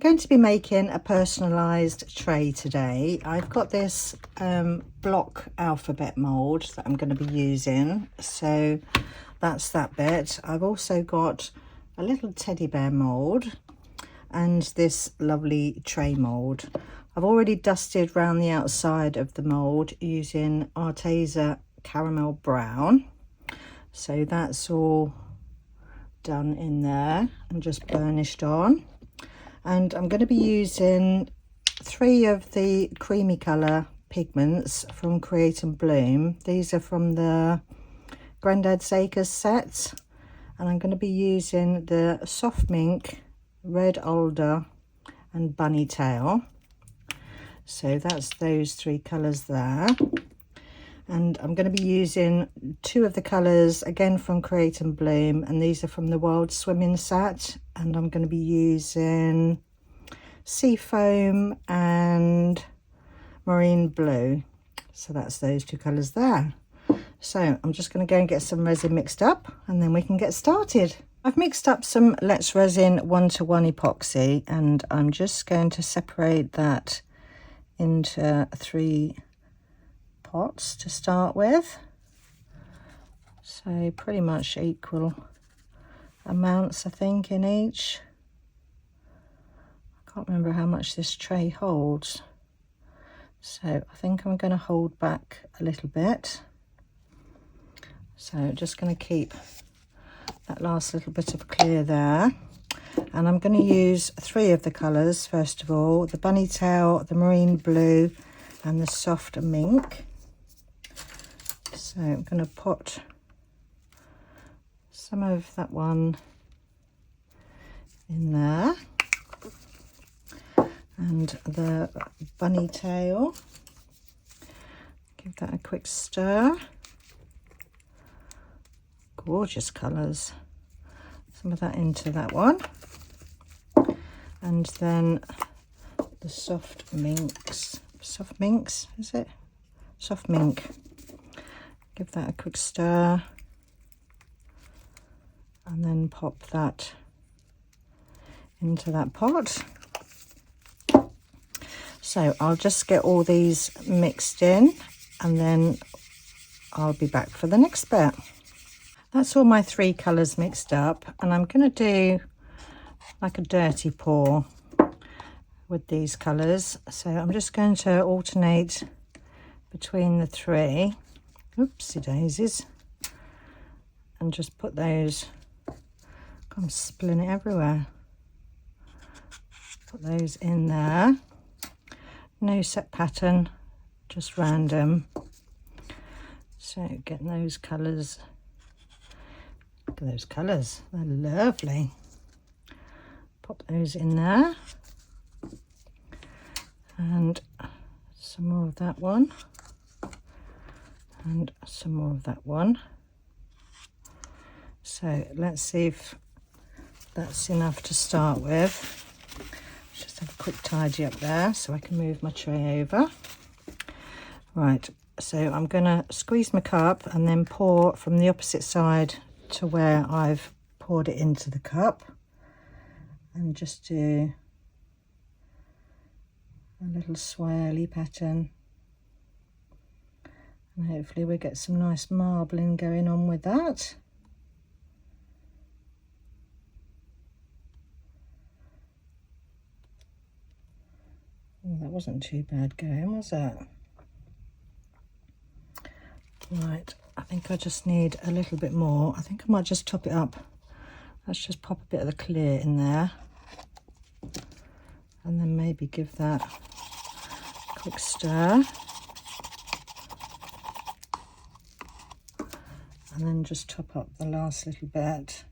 going to be making a personalised tray today. I've got this block alphabet mould that I'm going to be using, so that's that bit. I've also got a little teddy bear mould and this lovely tray mould. I've already dusted around the outside of the mould using Arteza Caramel Brown, so that's all done in there and just burnished on. And I'm going to be using 3 of the creamy colour pigments from Create and Bloom. These are from the Grandad's Acres set, and I'm going to be using the Soft Mink, Red Alder and Bunny Tail. So that's those 3 colours there. And I'm going to be using 2 of the colours again from Create and Bloom, and these are from the Wild Swimming set, and I'm going to be using Seafoam and Marine Blue. So that's those 2 colours there. So I'm just going to go and get some resin mixed up and then we can get started. I've mixed up some Let's Resin 1:1 epoxy, and I'm just going to separate that into 3 pots to start with, so pretty much equal amounts I think in each. I can't remember how much this tray holds, so I think I'm going to hold back a little bit. So just going to keep that last little bit of clear there, and I'm going to use 3 of the colours first of all: the Bunny Tail, the Marine Blue and the Soft Mink. So I'm going to put some of that one in there, and the Bunny Tail, give that a quick stir. Gorgeous colours. Some of that into that one, and then the Soft Minks, is it? Soft Mink. Give that a quick stir and then pop that into that pot. So I'll just get all these mixed in and then I'll be back for the next bit. That's all my 3 colours mixed up, and I'm going to do like a dirty pour with these colours. So I'm just going to alternate between the 3. Oopsie daisies, and just put those, I'm spilling it everywhere, put those in there. No set pattern, just random. So getting those colours, look at those colours, they're lovely. Pop those in there, and some more of that one, and some more of that one. So let's see if that's enough to start with. Just have a quick tidy up there so I can move my tray over. Right, so I'm going to squeeze my cup and then pour from the opposite side to where I've poured it into the cup, and just do a little swirly pattern. And hopefully we get some nice marbling going on with that. Oh, that wasn't too bad going, was it? Right, I think I just need a little bit more. I think I might just top it up. Let's just pop a bit of the clear in there, and then maybe give that a quick stir. And then just top up the last little bit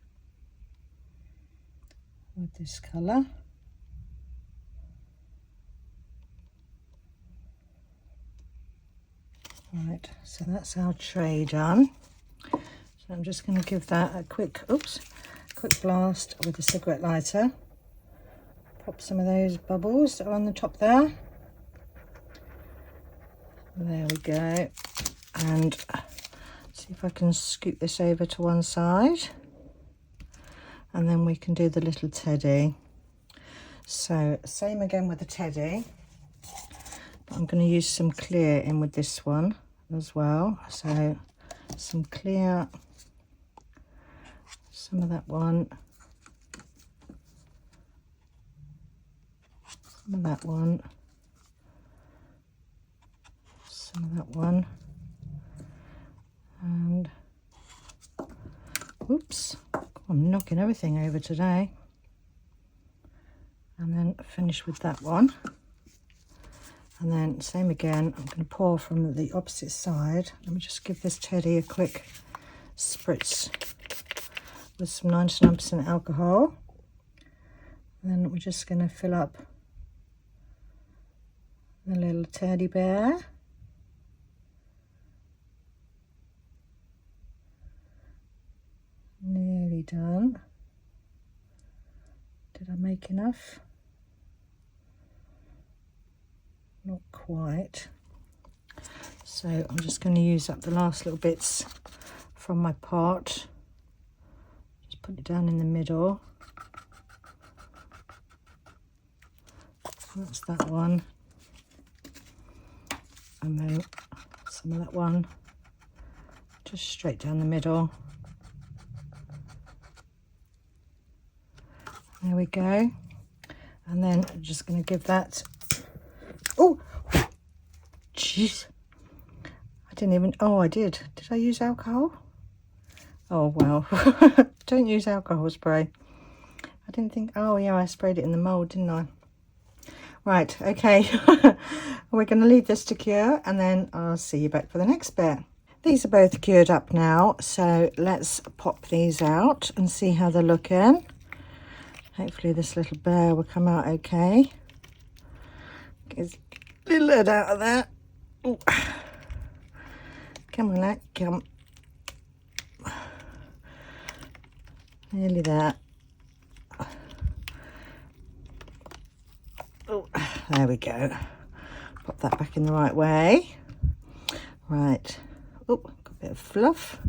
with this colour. Right, so that's our tray done. So I'm just going to give that a quick blast with a cigarette lighter. Pop some of those bubbles that are on the top there. There we go. And see if I can scoop this over to one side, and then we can do the little teddy. So same again with the teddy, but I'm going to use some clear in with this one as well. So some clear, some of that one, some of that one, some of that one, and oops, I'm knocking everything over today. And then finish with that one. And then same again, I'm going to pour from the opposite side. Let me just give this teddy a quick spritz with some 99% alcohol. And then we're just going to fill up the little teddy bear. Nearly done. Did I make enough? Not quite. So I'm just going to use up the last little bits from my pot. Just put it down in the middle. That's that one. And then some of that one. Just straight down the middle. There we go. And then I'm just going to give that, oh, jeez. I didn't even, oh, I did. Did I use alcohol? Oh, well, don't use alcohol spray. I didn't think, oh yeah, I sprayed it in the mould, didn't I? Right, okay. We're going to leave this to cure and then I'll see you back for the next bit. These are both cured up now, so let's pop these out and see how they're looking. Hopefully this little bear will come out okay. Get his little head out of there. Ooh. Come on, lad, come. Nearly there. Oh, there we go. Pop that back in the right way. Right. Oh, got a bit of fluff.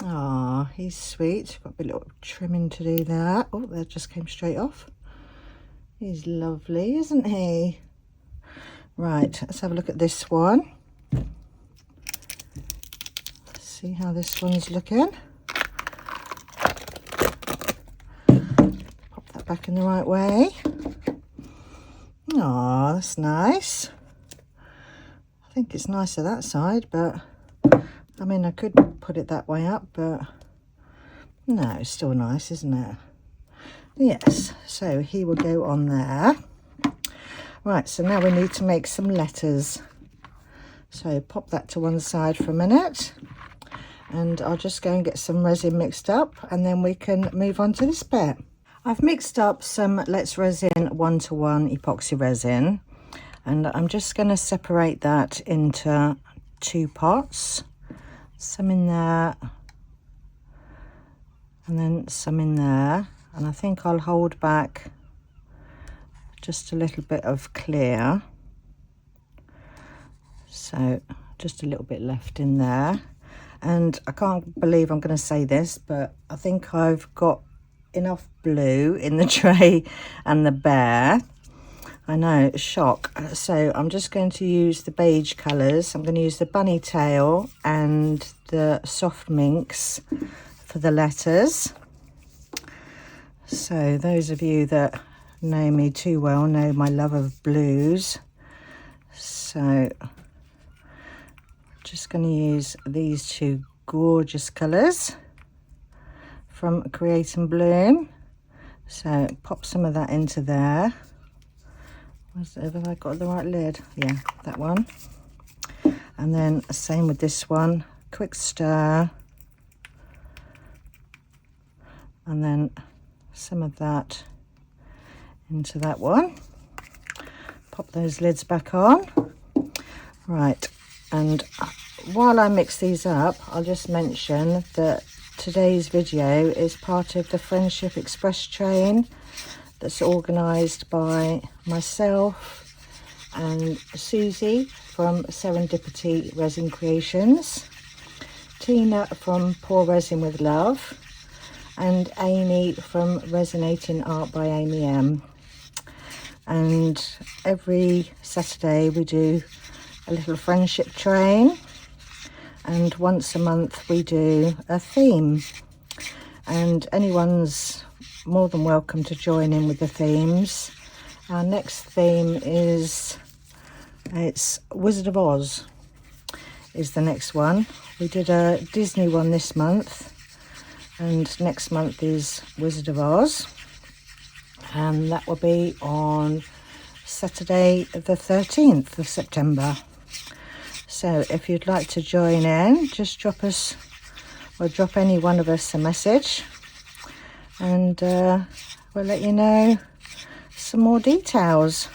Ah, he's sweet. Got a bit of little trimming to do there. Oh, that just came straight off. He's lovely, isn't he? Right, let's have a look at this one. See how this one's looking. Pop that back in the right way. Ah, that's nice. I think it's nicer that side, but I mean, I could put it that way up, but no, it's still nice, isn't it? Yes, so he will go on there. Right, so now we need to make some letters. So pop that to one side for a minute. And I'll just go and get some resin mixed up and then we can move on to this bit. I've mixed up some Let's Resin 1:1 epoxy resin. And I'm just going to separate that into 2 pots. Some in there and then some in there, and I think I'll hold back just a little bit of clear, so just a little bit left in there. And I can't believe I'm going to say this, but I think I've got enough blue in the tray and the bear. I know, shock. So I'm just going to use the beige colours. I'm going to use the bunny tail and the soft minks for the letters. So those of you that know me too well know my love of blues. So just going to use these 2 gorgeous colours from Create and Bloom. So pop some of that into there. Have I got the right lid? Yeah, that one. And then same with this one. Quick stir. And then some of that into that one. Pop those lids back on. Right, and while I mix these up, I'll just mention that today's video is part of the Friendship Express train that's organised by myself and Susie from Serendipity Resin Creations, Tina from Pour Resin with Love, and Amy from Resonating Art by Amy M. and every Saturday we do a little friendship train, and once a month we do a theme, and anyone's more than welcome to join in with the themes. Our next theme is, it's Wizard of Oz is the next one. We did a Disney one this month, and next month is Wizard of Oz, and that will be on Saturday the 13th of September. So if you'd like to join in, just drop us, or drop any one of us a message, and we'll let you know some more details.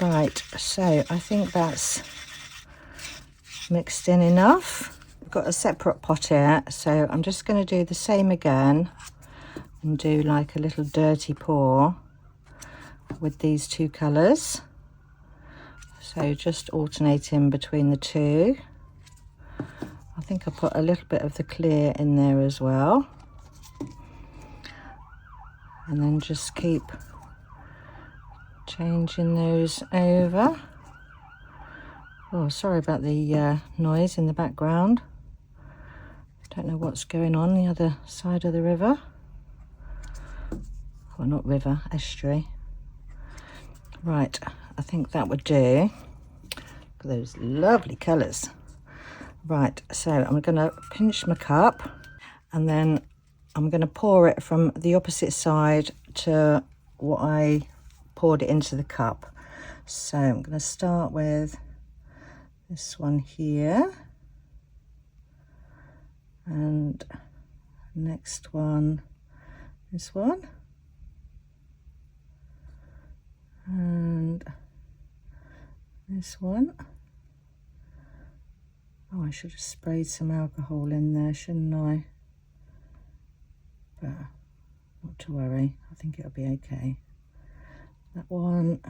Right, so I think that's mixed in enough. I've got a separate pot here, so I'm just going to do the same again and do like a little dirty pour with these two colours. So just alternating between the two. I think I put a little bit of the clear in there as well, and then just keep changing those over. Oh, sorry about the noise in the background. Don't know what's going on the other side of the river. Well, not river, estuary. Right, I think that would do. Look at those lovely colours. Right, so I'm going to pinch my cup, and then I'm going to pour it from the opposite side to what I poured it into the cup. So I'm going to start with this one here, and next one, this one, and this one. Oh, I should have sprayed some alcohol in there, shouldn't I? But not to worry, I think it'll be okay. That one,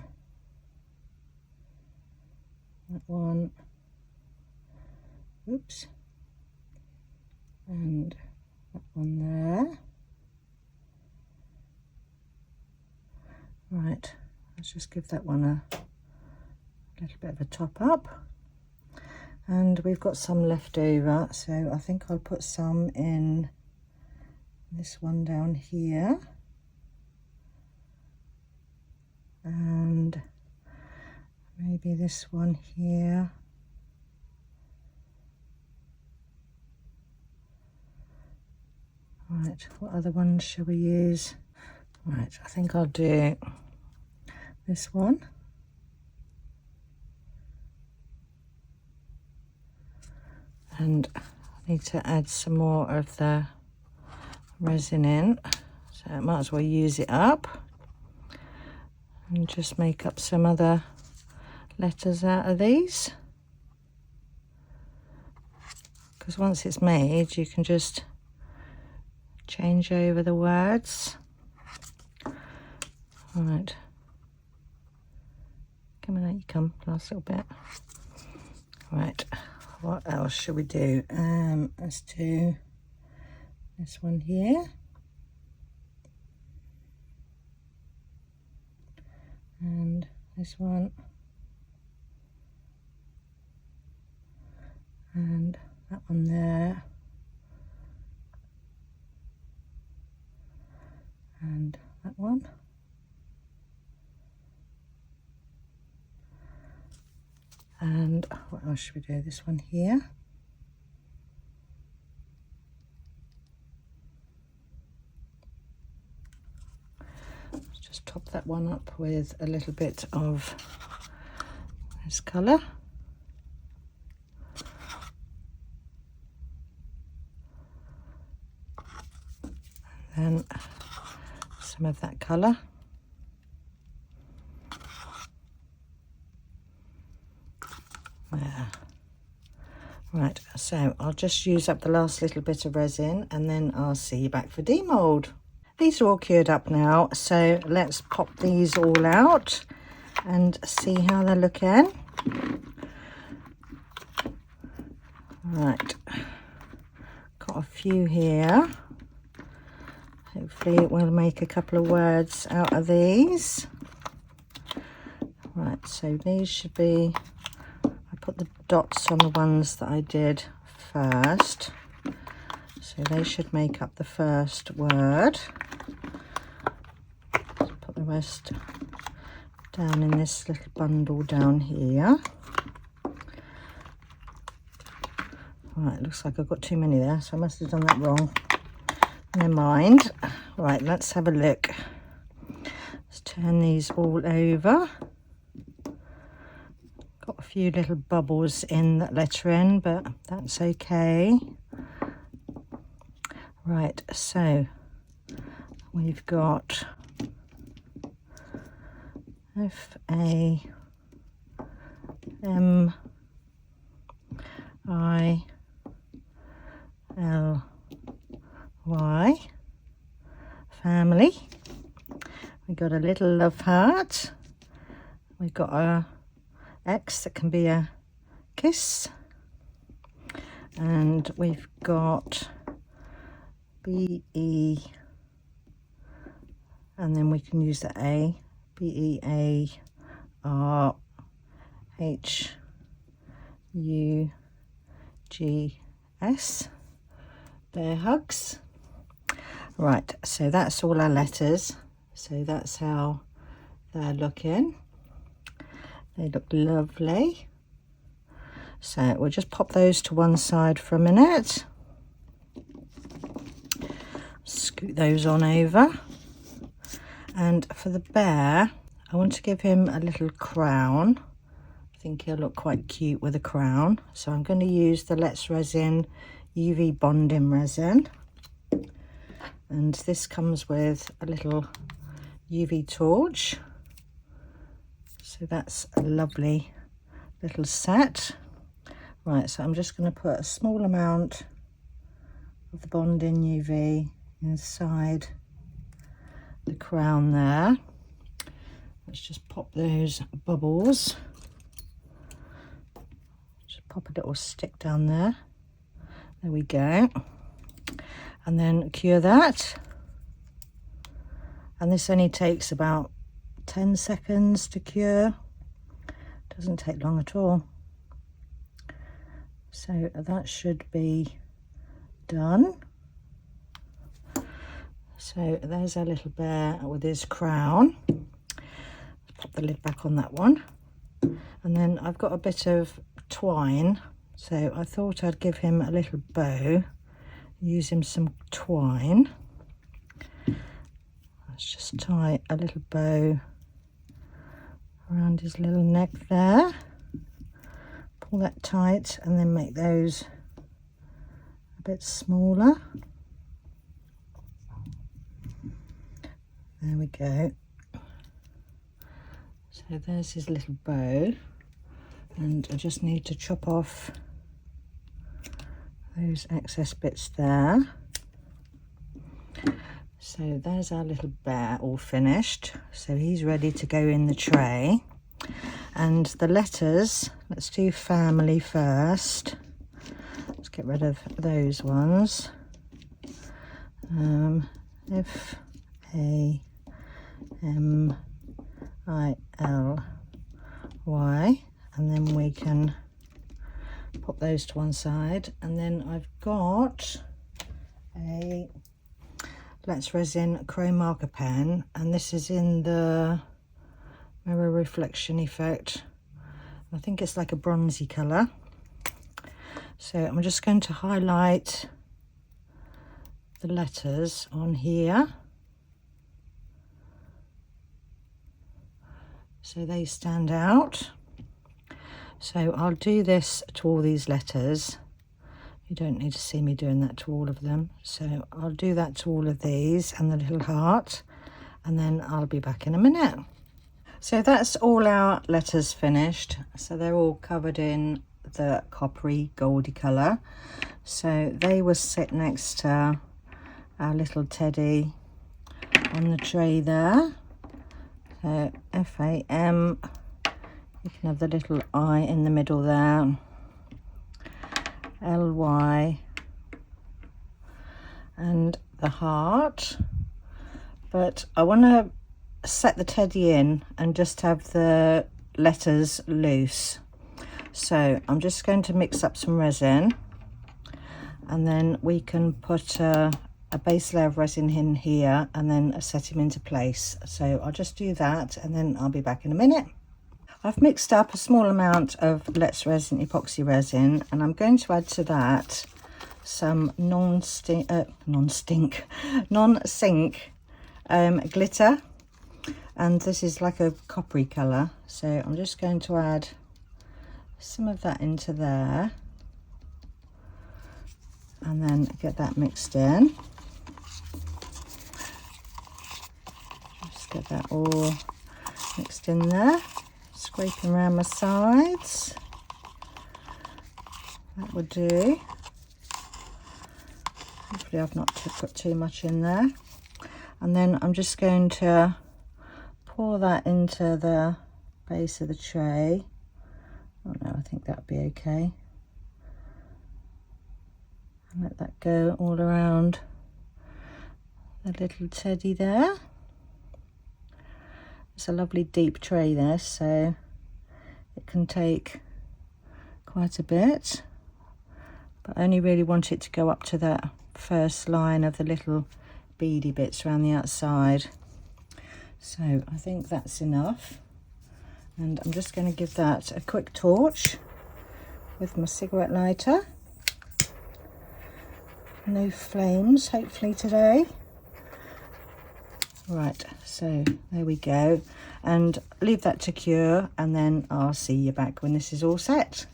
that one, oops, and that one there. Right, let's just give that one a little bit of a top up. And we've got some left over, so I think I'll put some in this one down here, and maybe this one here. Right, what other ones shall we use? Right, I think I'll do this one. And I need to add some more of the resin in, so I might as well use it up and just make up some other letters out of these, because once it's made you can just change over the words. Right, come on out you come, last little bit. Right, what else should we do? Let's do this one here, and this one, and that one there, and that one, and what else should we do? This one here, let's just top that one up with a little bit of this colour, and then some of that colour. There. Right, so I'll just use up the last little bit of resin, and then I'll see you back for demold. These are all cured up now, so let's pop these all out and see how they're looking. Right, got a few here. Hopefully it will make a couple of words out of these. so these should be, I put the dots on the ones that I did first, so they should make up the first word. Let's put the rest down in this little bundle down here. Right, looks like I've got too many there, so I must have done that wrong. Never mind. Right, let's have a look. Let's turn these all over. Got a few little bubbles in that lettering, but that's okay. Right, so we've got FAMILY, family. We got a little love heart. We've got a X that can be a kiss, and we've got BE, and then we can use the A, BEARHUGS, bear hugs. Right, so that's all our letters, so that's how they're looking. They look lovely. So we'll just pop those to one side for a minute. Scoot those on over. And for the bear, I want to give him a little crown. I think he'll look quite cute with a crown. So I'm going to use the Let's Resin UV bonding resin. And this comes with a little UV torch. So that's a lovely little set. Right, so I'm just going to put a small amount of the bonding UV inside the crown there. Let's just pop those bubbles. Just pop a little stick down there. There we go. And then cure that. And this only takes about 10 seconds to cure. Doesn't take long at all. So that should be done. So there's our little bear with his crown. Let's pop the lid back on that one. And then I've got a bit of twine, so I thought I'd give him a little bow, use him some twine. Let's just tie a little bow around his little neck there. Pull that tight and then make those a bit smaller. There we go. So there's his little bow, and I just need to chop off those excess bits there. So there's our little bear all finished. So he's ready to go in the tray. And the letters, let's do family first. Let's get rid of those ones. F-A-M-I-L-Y, and then we can pop those to one side. And then I've got a Let's Resin Chrome marker pen, and this is in the mirror reflection effect. I think it's like a bronzy colour. So I'm just going to highlight the letters on here so they stand out. So I'll do this to all these letters. You don't need to see me doing that to all of them. So I'll do that to all of these and the little heart, and then I'll be back in a minute. So that's all our letters finished. So they're all covered in the coppery goldy colour. So they will sit next to our little teddy on the tray there. So F-A-M, you can have the little I in the middle there. L-Y, and the heart. But I want to set the teddy in and just have the letters loose. So I'm just going to mix up some resin, and then we can put a base layer of resin in here and then set him into place. So I'll just do that and then I'll be back in a minute. I've mixed up a small amount of Let's Resin epoxy resin, and I'm going to add to that some non-sink glitter, and this is like a coppery colour, so I'm just going to add some of that into there and then get that mixed in. Just get that all mixed in there, scraping around my sides. That would do. Hopefully I've not put too much in there. And then I'm just going to pour that into the base of the tray. Oh no, I think that'd be okay. And let that go all around the little teddy there. It's a lovely deep tray this, so it can take quite a bit, but I only really want it to go up to that first line of the little beady bits around the outside. So I think that's enough, and I'm just going to give that a quick torch with my cigarette lighter. No flames hopefully today. Right, so there we go, and leave that to cure, and then I'll see you back when this is all set.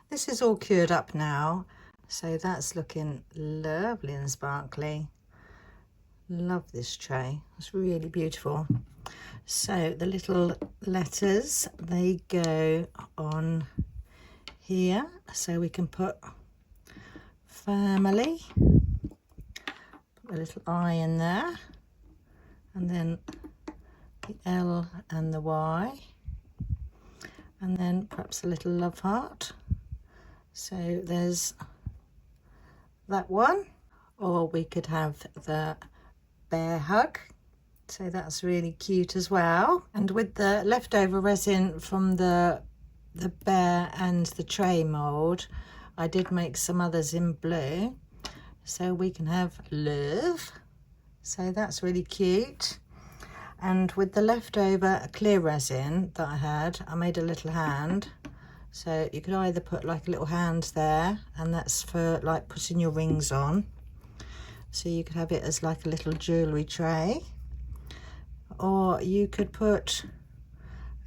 This is all cured up now, so that's looking lovely and sparkly. Love this tray, it's really beautiful. So the little letters, they go on here, so we can put family, put a little I in there, and then the L and the Y, and then perhaps a little love heart. So there's that one, or we could have the bear hug, so that's really cute as well. And with the leftover resin from the bear and the tray mould, I did make some others in blue, so we can have love. So that's really cute. And with the leftover clear resin that I had, I made a little hand. So you could either put like a little hand there, and that's for like putting your rings on. So you could have it as like a little jewellery tray. Or you could put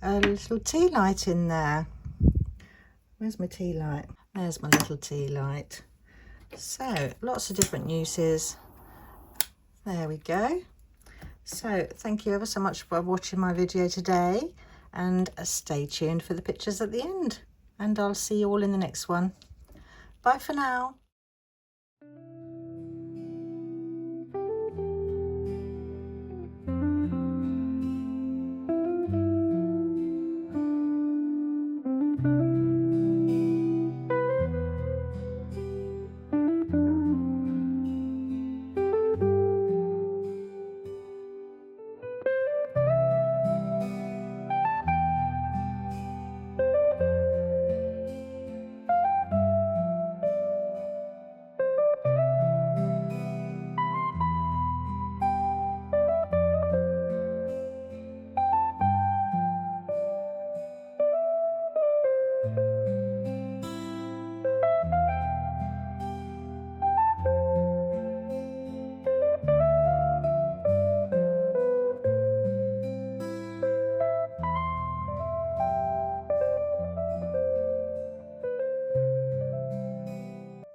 a little tea light in there. Where's my tea light? There's my little tea light. So lots of different uses. There we go. So thank you ever so much for watching my video today, and stay tuned for the pictures at the end, and I'll see you all in the next one. Bye for now.